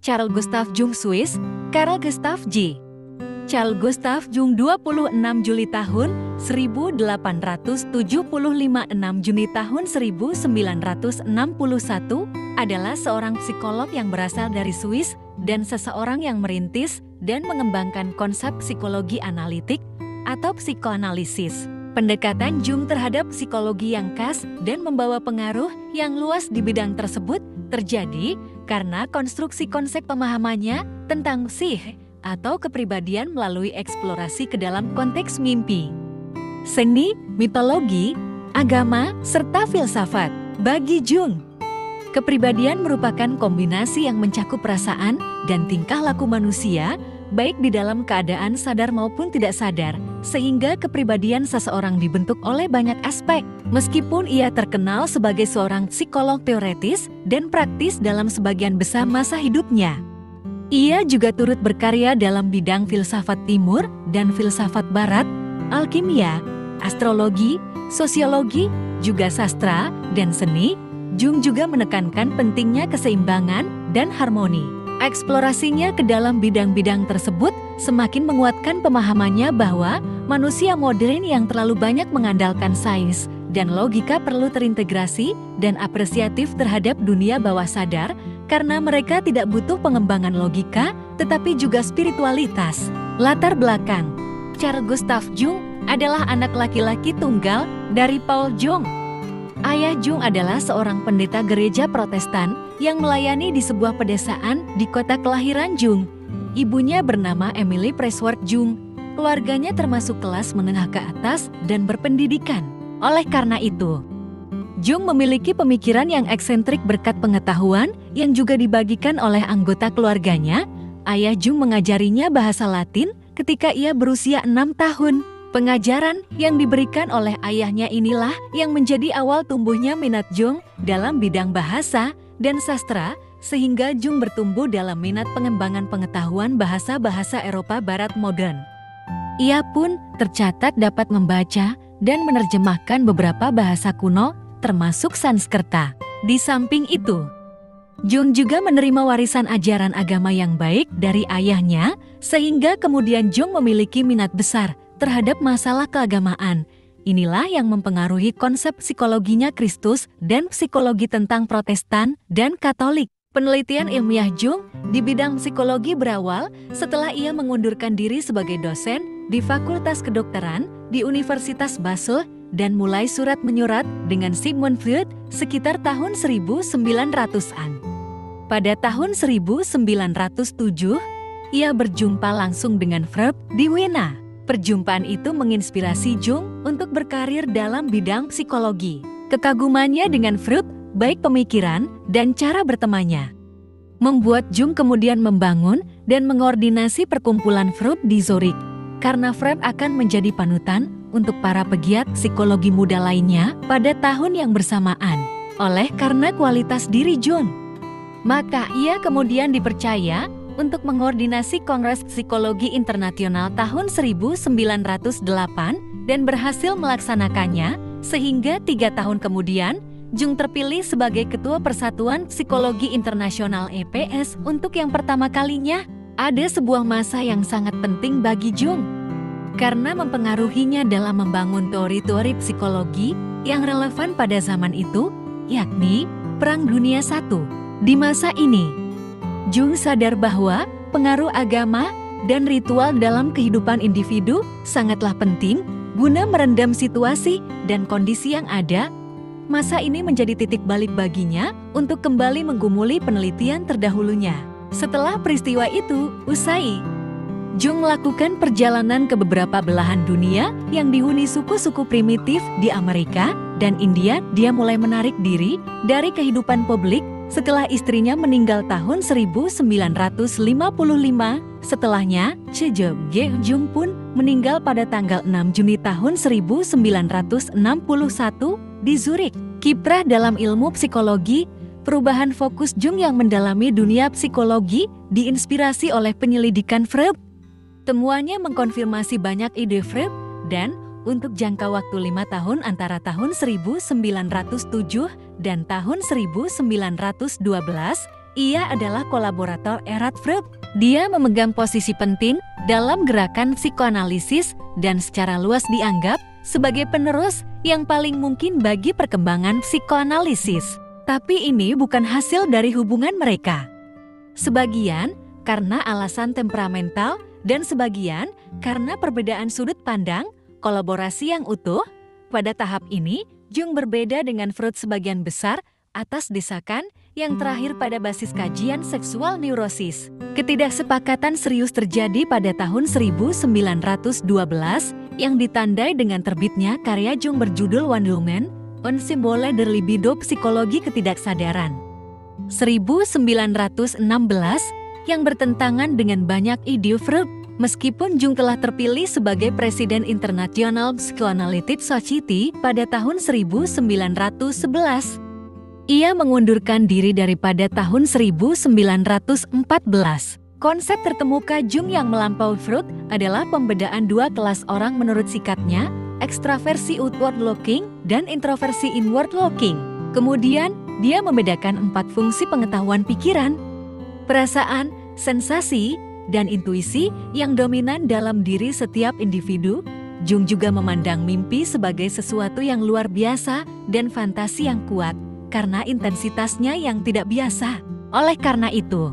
Carl Gustav Jung Swiss, Carl Gustav J. Carl Gustav Jung 26 Juli tahun 1875 6 Juni tahun 1961 adalah seorang psikolog yang berasal dari Swiss dan seseorang yang merintis dan mengembangkan konsep psikologi analitik atau psikoanalisis. Pendekatan Jung terhadap psikologi yang khas dan membawa pengaruh yang luas di bidang tersebut terjadi karena konstruksi konsep pemahamannya tentang psih atau kepribadian melalui eksplorasi ke dalam konteks mimpi, seni, mitologi, agama, serta filsafat. Bagi Jung, kepribadian merupakan kombinasi yang mencakup perasaan dan tingkah laku manusia, baik di dalam keadaan sadar maupun tidak sadar, sehingga kepribadian seseorang dibentuk oleh banyak aspek. Meskipun ia terkenal sebagai seorang psikolog teoretis dan praktis dalam sebagian besar masa hidupnya, ia juga turut berkarya dalam bidang filsafat timur dan filsafat barat, alkimia, astrologi, sosiologi, juga sastra dan seni. Jung juga menekankan pentingnya keseimbangan dan harmoni. Eksplorasinya ke dalam bidang-bidang tersebut semakin menguatkan pemahamannya bahwa manusia modern yang terlalu banyak mengandalkan sains dan logika perlu terintegrasi dan apresiatif terhadap dunia bawah sadar karena mereka tidak butuh pengembangan logika tetapi juga spiritualitas. Latar belakang: Carl Gustav Jung adalah anak laki-laki tunggal dari Paul Jung. Ayah Jung adalah seorang pendeta gereja Protestan yang melayani di sebuah pedesaan di kota kelahiran Jung. Ibunya bernama Emily Pressworth Jung. Keluarganya termasuk kelas menengah ke atas dan berpendidikan. Oleh karena itu, Jung memiliki pemikiran yang eksentrik berkat pengetahuan yang juga dibagikan oleh anggota keluarganya. Ayah Jung mengajarinya bahasa Latin ketika ia berusia 6 tahun. Pengajaran yang diberikan oleh ayahnya inilah yang menjadi awal tumbuhnya minat Jung dalam bidang bahasa dan sastra, sehingga Jung bertumbuh dalam minat pengembangan pengetahuan bahasa-bahasa Eropa Barat modern. Ia pun tercatat dapat membaca dan menerjemahkan beberapa bahasa kuno, termasuk Sanskerta. Di samping itu, Jung juga menerima warisan ajaran agama yang baik dari ayahnya, sehingga kemudian Jung memiliki minat besar terhadap masalah keagamaan. Inilah yang mempengaruhi konsep psikologinya Kristus dan psikologi tentang Protestan dan Katolik. Penelitian ilmiah Jung di bidang psikologi berawal setelah ia mengundurkan diri sebagai dosen di Fakultas Kedokteran di Universitas Basel dan mulai surat menyurat dengan Sigmund Freud sekitar tahun 1900-an. Pada tahun 1907, ia berjumpa langsung dengan Freud di Wina. Perjumpaan itu menginspirasi Jung untuk berkarir dalam bidang psikologi. Kekagumannya dengan Freud, baik pemikiran dan cara bertemannya, membuat Jung kemudian membangun dan mengordinasi perkumpulan Freud di Zurich, karena Freud akan menjadi panutan untuk para pegiat psikologi muda lainnya pada tahun yang bersamaan. Oleh karena kualitas diri Jung, maka ia kemudian dipercaya untuk mengordinasi Kongres Psikologi Internasional tahun 1908 dan berhasil melaksanakannya, sehingga 3 tahun kemudian Jung terpilih sebagai Ketua Persatuan Psikologi Internasional EPS untuk yang pertama kalinya. Ada sebuah masa yang sangat penting bagi Jung karena mempengaruhinya dalam membangun teori-teori psikologi yang relevan pada zaman itu, yakni Perang Dunia I. Di masa ini, Jung sadar bahwa pengaruh agama dan ritual dalam kehidupan individu sangatlah penting guna merendam situasi dan kondisi yang ada. Masa ini menjadi titik balik baginya untuk kembali menggumuli penelitian terdahulunya. Setelah peristiwa itu usai, Jung melakukan perjalanan ke beberapa belahan dunia yang dihuni suku-suku primitif di Amerika dan India. Dia mulai menarik diri dari kehidupan publik setelah istrinya meninggal tahun 1955, setelahnya, Cheo Jung pun meninggal pada tanggal 6 Juni tahun 1961 di Zurich. Kiprah dalam ilmu psikologi, perubahan fokus Jung yang mendalami dunia psikologi diinspirasi oleh penyelidikan Freud. Temuannya mengkonfirmasi banyak ide Freud dan untuk jangka waktu 5 tahun antara tahun 1907 dan tahun 1912, Ia adalah kolaborator Erhard Freud. Dia memegang posisi penting dalam gerakan psikoanalisis dan secara luas dianggap sebagai penerus yang paling mungkin bagi perkembangan psikoanalisis. Tapi ini bukan hasil dari hubungan mereka. Sebagian karena alasan temperamental dan sebagian karena perbedaan sudut pandang, kolaborasi yang utuh. Pada tahap ini, Jung berbeda dengan Freud sebagian besar atas desakan yang terakhir pada basis kajian seksual neurosis. Ketidaksepakatan serius terjadi pada tahun 1912 yang ditandai dengan terbitnya karya Jung berjudul Wandlungen und Symbole der Libido, Psikologi Ketidaksadaran. 1916 yang bertentangan dengan banyak ide Freud. Meskipun Jung telah terpilih sebagai Presiden International Psychoanalytic Society pada tahun 1911, ia mengundurkan diri daripada tahun 1914. Konsep terkemuka Jung yang melampaui Freud adalah pembedaan dua kelas orang menurut sikapnya, ekstraversi outward looking dan introversi inward looking. Kemudian, dia membedakan 4 fungsi pengetahuan pikiran, perasaan, sensasi, dan intuisi yang dominan dalam diri setiap individu. Jung juga memandang mimpi sebagai sesuatu yang luar biasa dan fantasi yang kuat karena intensitasnya yang tidak biasa. Oleh karena itu,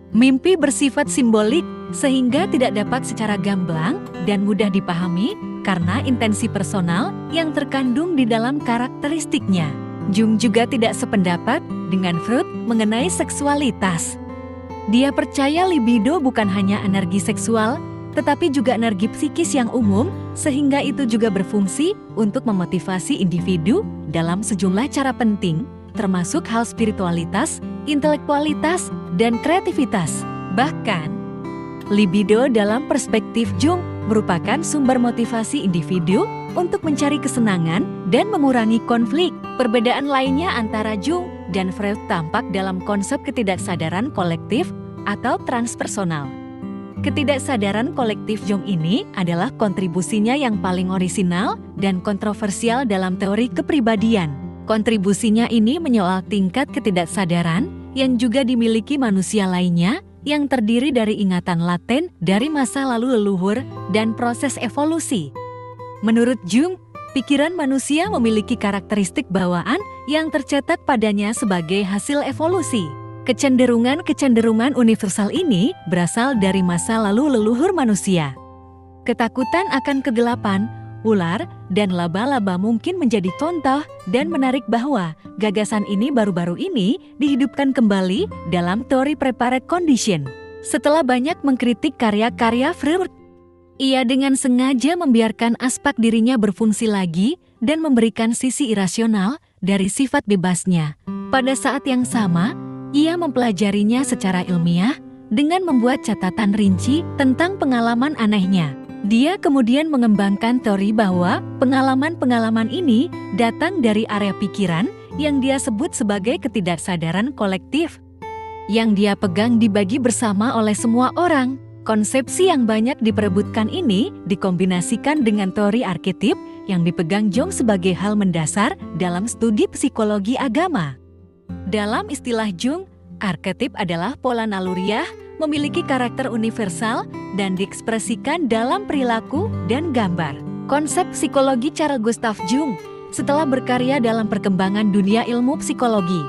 mimpi bersifat simbolik sehingga tidak dapat secara gamblang dan mudah dipahami karena intensi personal yang terkandung di dalam karakteristiknya. Jung juga tidak sependapat dengan Freud mengenai seksualitas. Dia percaya libido bukan hanya energi seksual, tetapi juga energi psikis yang umum, sehingga itu juga berfungsi untuk memotivasi individu dalam sejumlah cara penting, termasuk hal spiritualitas, intelektualitas, dan kreativitas. Bahkan, libido dalam perspektif Jung merupakan sumber motivasi individu untuk mencari kesenangan dan mengurangi konflik. Perbedaan lainnya antara Jung dan Freud tampak dalam konsep ketidaksadaran kolektif atau transpersonal. Ketidaksadaran kolektif Jung ini adalah kontribusinya yang paling orisinal dan kontroversial dalam teori kepribadian. Kontribusinya ini menyoal tingkat ketidaksadaran yang juga dimiliki manusia lainnya yang terdiri dari ingatan laten dari masa lalu leluhur dan proses evolusi. Menurut Jung, pikiran manusia memiliki karakteristik bawaan yang tercetak padanya sebagai hasil evolusi. Kecenderungan-kecenderungan universal ini berasal dari masa lalu leluhur manusia. Ketakutan akan kegelapan, ular, dan laba-laba mungkin menjadi contoh dan menarik bahwa gagasan ini baru-baru ini dihidupkan kembali dalam teori preparate condition. Setelah banyak mengkritik karya-karya Freud, ia dengan sengaja membiarkan aspek dirinya berfungsi lagi dan memberikan sisi irasional dari sifat bebasnya. Pada saat yang sama, ia mempelajarinya secara ilmiah dengan membuat catatan rinci tentang pengalaman anehnya. Dia kemudian mengembangkan teori bahwa pengalaman-pengalaman ini datang dari area pikiran yang dia sebut sebagai ketidaksadaran kolektif, yang dia pegang dibagi bersama oleh semua orang. Konsepsi yang banyak diperebutkan ini dikombinasikan dengan teori arketip yang dipegang Jung sebagai hal mendasar dalam studi psikologi agama. Dalam istilah Jung, arketip adalah pola naluriah, memiliki karakter universal, dan diekspresikan dalam perilaku dan gambar. Konsep psikologi Carl Gustav Jung setelah berkarya dalam perkembangan dunia ilmu psikologi.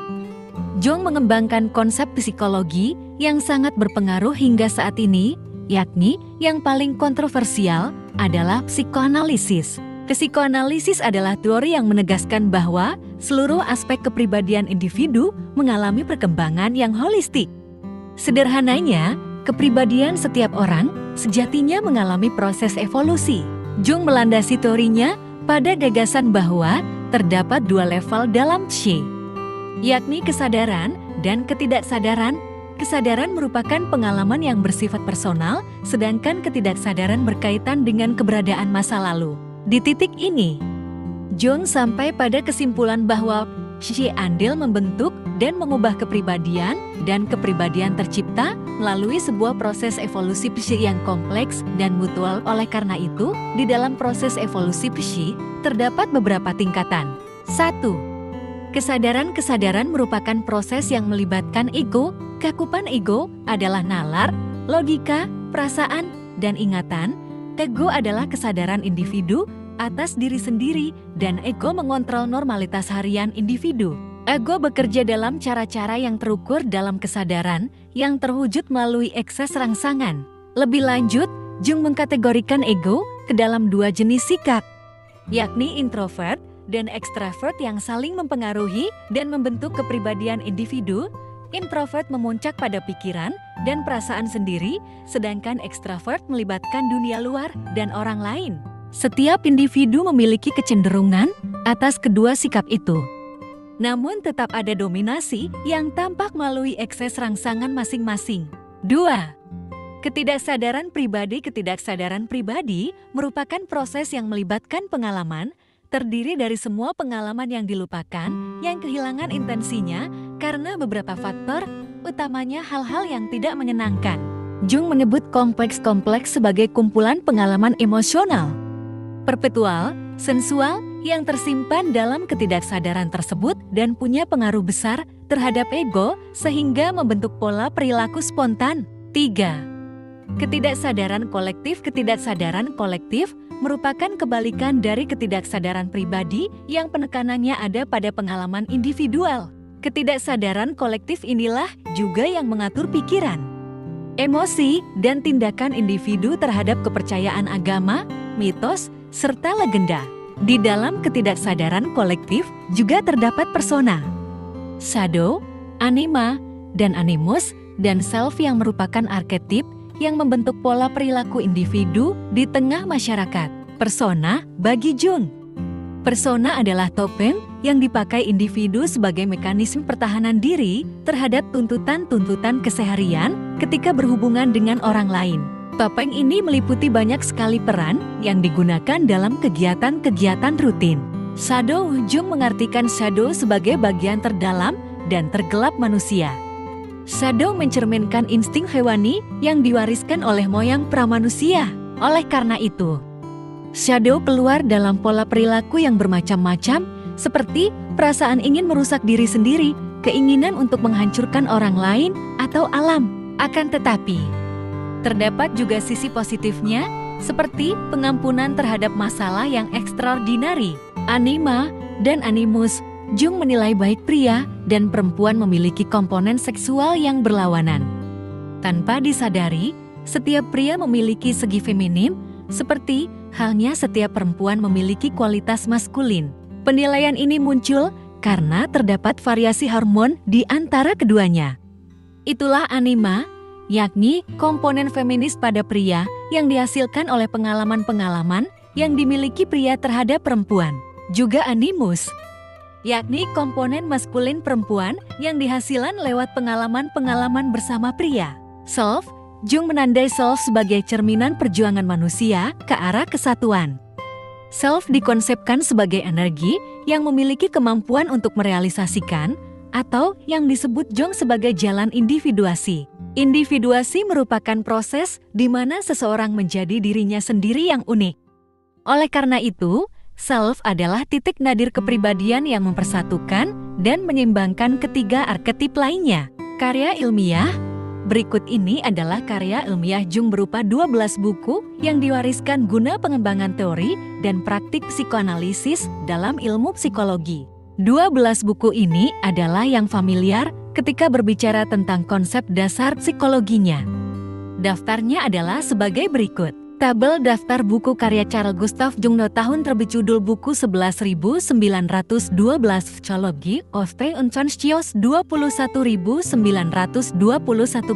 Jung mengembangkan konsep psikologi yang sangat berpengaruh hingga saat ini, yakni yang paling kontroversial adalah psikoanalisis. Psikoanalisis adalah teori yang menegaskan bahwa seluruh aspek kepribadian individu mengalami perkembangan yang holistik. Sederhananya, kepribadian setiap orang sejatinya mengalami proses evolusi. Jung melandasi teorinya pada gagasan bahwa terdapat 2 level dalam psi, yakni kesadaran dan ketidaksadaran. Kesadaran merupakan pengalaman yang bersifat personal, sedangkan ketidaksadaran berkaitan dengan keberadaan masa lalu. Di titik ini, Jung sampai pada kesimpulan bahwa psi andil membentuk dan mengubah kepribadian, dan kepribadian tercipta melalui sebuah proses evolusi psi yang kompleks dan mutual. Oleh karena itu, di dalam proses evolusi psi terdapat beberapa tingkatan. 1. Kesadaran-kesadaran merupakan proses yang melibatkan ego. Cakupan ego adalah nalar, logika, perasaan, dan ingatan. Ego adalah kesadaran individu atas diri sendiri, dan ego mengontrol normalitas harian individu. Ego bekerja dalam cara-cara yang terukur dalam kesadaran yang terwujud melalui ekses rangsangan. Lebih lanjut, Jung mengkategorikan ego ke dalam dua jenis sikap, yakni introvert dan ekstrovert yang saling mempengaruhi dan membentuk kepribadian individu. Introvert memuncak pada pikiran dan perasaan sendiri, sedangkan ekstrovert melibatkan dunia luar dan orang lain. Setiap individu memiliki kecenderungan atas kedua sikap itu. Namun tetap ada dominasi yang tampak melalui ekses rangsangan masing-masing. 2. Ketidaksadaran pribadi. Ketidaksadaran pribadi merupakan proses yang melibatkan pengalaman, terdiri dari semua pengalaman yang dilupakan, yang kehilangan intensinya karena beberapa faktor, utamanya hal-hal yang tidak menyenangkan. Jung menyebut kompleks-kompleks sebagai kumpulan pengalaman emosional, perpetual, sensual, yang tersimpan dalam ketidaksadaran tersebut dan punya pengaruh besar terhadap ego sehingga membentuk pola perilaku spontan. 3. Ketidaksadaran kolektif. Ketidaksadaran kolektif merupakan kebalikan dari ketidaksadaran pribadi yang penekanannya ada pada pengalaman individual. Ketidaksadaran kolektif inilah juga yang mengatur pikiran, emosi, dan tindakan individu terhadap kepercayaan agama, mitos, serta legenda. Di dalam ketidaksadaran kolektif juga terdapat persona, shadow, anima, dan animus, dan self yang merupakan arketip yang membentuk pola perilaku individu di tengah masyarakat. Persona bagi Jung. Persona adalah topeng yang dipakai individu sebagai mekanisme pertahanan diri terhadap tuntutan-tuntutan keseharian ketika berhubungan dengan orang lain. Topeng ini meliputi banyak sekali peran yang digunakan dalam kegiatan-kegiatan rutin. Shadow. Jung mengartikan shadow sebagai bagian terdalam dan tergelap manusia. Shadow mencerminkan insting hewani yang diwariskan oleh moyang pramanusia. Oleh karena itu, shadow keluar dalam pola perilaku yang bermacam-macam, seperti perasaan ingin merusak diri sendiri, keinginan untuk menghancurkan orang lain atau alam. Akan tetapi, terdapat juga sisi positifnya, seperti pengampunan terhadap masalah yang ekstraordinari. Anima dan animus. Jung menilai baik pria dan perempuan memiliki komponen seksual yang berlawanan. Tanpa disadari, setiap pria memiliki segi feminim, seperti halnya setiap perempuan memiliki kualitas maskulin. Penilaian ini muncul karena terdapat variasi hormon di antara keduanya. Itulah anima, yakni komponen feminis pada pria yang dihasilkan oleh pengalaman-pengalaman yang dimiliki pria terhadap perempuan. Juga animus, yakni komponen maskulin perempuan yang dihasilkan lewat pengalaman-pengalaman bersama pria. Self. Jung menandai self sebagai cerminan perjuangan manusia ke arah kesatuan. Self dikonsepkan sebagai energi yang memiliki kemampuan untuk merealisasikan, atau yang disebut Jung sebagai jalan individuasi. Individuasi merupakan proses di mana seseorang menjadi dirinya sendiri yang unik. Oleh karena itu, self adalah titik nadir kepribadian yang mempersatukan dan menyeimbangkan ketiga arketip lainnya. Karya ilmiah. Berikut ini adalah karya ilmiah Jung berupa 12 buku yang diwariskan guna pengembangan teori dan praktik psikoanalisis dalam ilmu psikologi. 12 buku ini adalah yang familiar ketika berbicara tentang konsep dasar psikologinya. Daftarnya adalah sebagai berikut. Tabel daftar buku karya Carl Gustav Jung. Tahun terbit judul buku 11.912, Psychology of the Unconscious 21.921,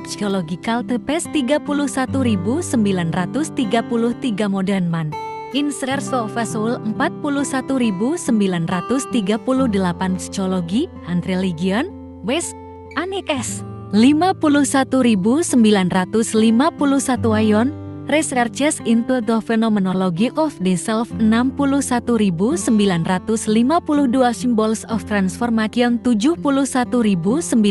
Psychological Tepes 31.933, Modern Man in Search of a Soul 41.938, Psychology and Religion, West Annex 51.951, Ion Researches into the Phenomenology of the Self 61.952, Symbols of Transformation 71.952,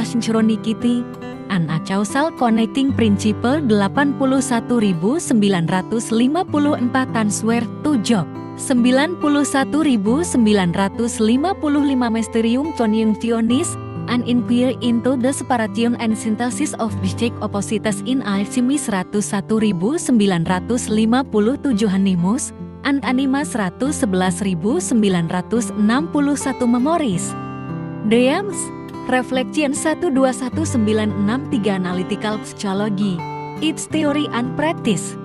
Synchronicity and a Causal Connecting Principle 81.954, Answer to Job 91.955 Mysterium Conjunctionis, an inquiry into the separation and synthesis of distinct opposites in alchemy 101.957 Animus, and Anima 111.961 Memories. Dreams, Reflection 121963 Analytical Psychology, Its Theory and Practice.